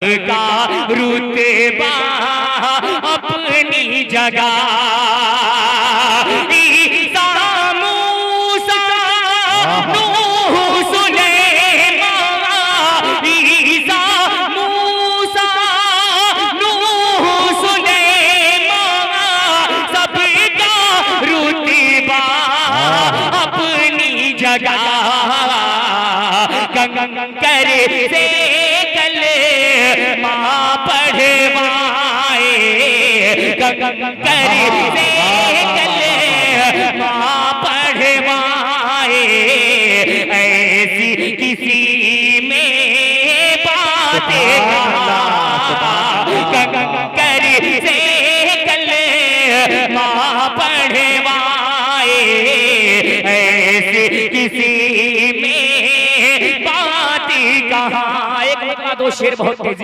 का रुतबा अपनी जगह, ईसा मूसा नूह सुलेमान, ईसा मूसा नूह सुलेमान, सबका रुतबा अपनी जगह। कंकर से माँ पढ़वाए, कंकर से माँ पढ़वाए, ऐसी किसी में बातें कंकर से माँ पढ़वाए, ऐसी किसी में बातें कहाँ। एक दो शेर बहुत तेजी